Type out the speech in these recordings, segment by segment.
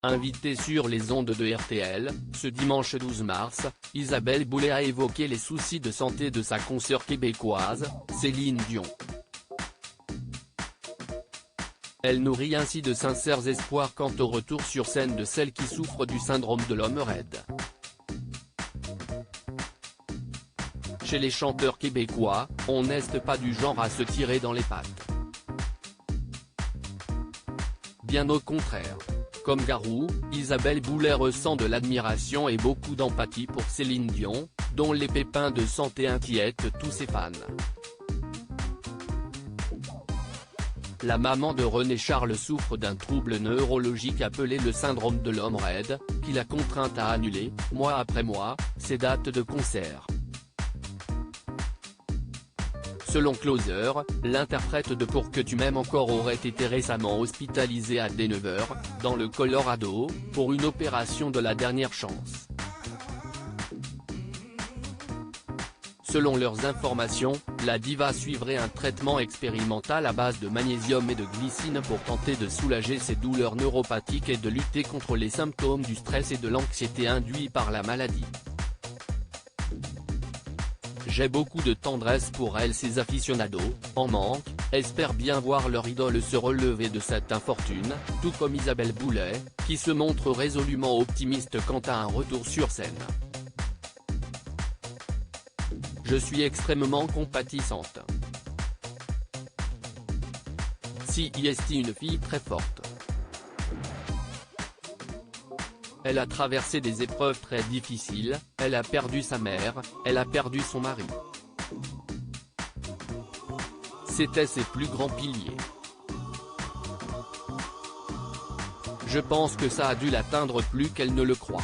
Invitée sur les ondes de RTL, ce dimanche 12 mars, Isabelle Boulay a évoqué les soucis de santé de sa consoeur québécoise, Céline Dion. Elle nourrit ainsi de sincères espoirs quant au retour sur scène de celle qui souffre du syndrome de l'homme raide. Chez les chanteurs québécois, on n'est pas du genre à se tirer dans les pattes. Bien au contraire. Comme Garou, Isabelle Boulay ressent de l'admiration et beaucoup d'empathie pour Céline Dion, dont les pépins de santé inquiètent tous ses fans. La maman de René Charles souffre d'un trouble neurologique appelé le syndrome de l'homme raide, qui l'a contrainte à annuler, mois après mois, ses dates de concert. Selon Closer, l'interprète de Pour que tu m'aimes encore aurait été récemment hospitalisé à Denver, dans le Colorado, pour une opération de la dernière chance. Selon leurs informations, la diva suivrait un traitement expérimental à base de magnésium et de glycine pour tenter de soulager ses douleurs neuropathiques et de lutter contre les symptômes du stress et de l'anxiété induits par la maladie. J'ai beaucoup de tendresse pour elle. Ses aficionados, en manque, espèrent bien voir leur idole se relever de cette infortune, tout comme Isabelle Boulay, qui se montre résolument optimiste quant à un retour sur scène. Je suis extrêmement compatissante. Si est une fille très forte. Elle a traversé des épreuves très difficiles, elle a perdu sa mère, elle a perdu son mari. C'étaient ses plus grands piliers. Je pense que ça a dû l'atteindre plus qu'elle ne le croit.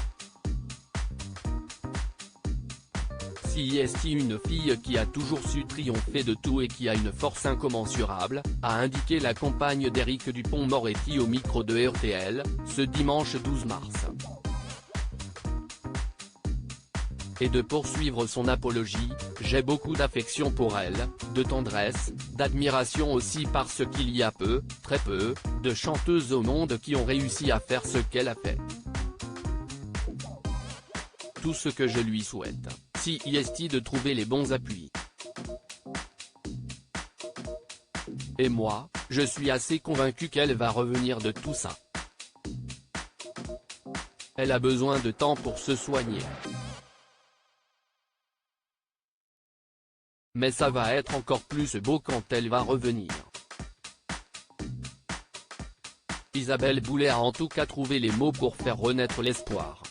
Si est une fille qui a toujours su triompher de tout et qui a une force incommensurable, a indiqué la compagne d'Éric Dupond-Moretti au micro de RTL, ce dimanche 12 mars. Et de poursuivre son apologie, j'ai beaucoup d'affection pour elle, de tendresse, d'admiration aussi parce qu'il y a peu, très peu, de chanteuses au monde qui ont réussi à faire ce qu'elle a fait. Tout ce que je lui souhaite, si est de trouver les bons appuis. Et moi, je suis assez convaincu qu'elle va revenir de tout ça. Elle a besoin de temps pour se soigner. Mais ça va être encore plus beau quand elle va revenir. Isabelle Boulay a en tout cas trouvé les mots pour faire renaître l'espoir.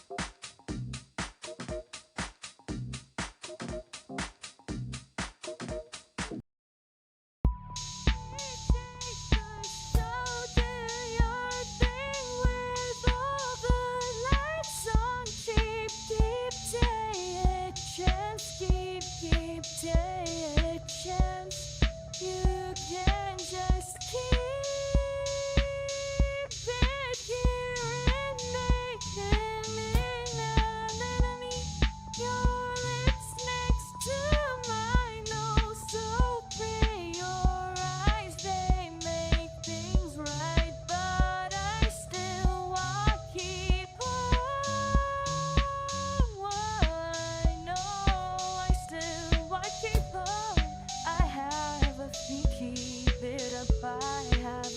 Keep it up, I have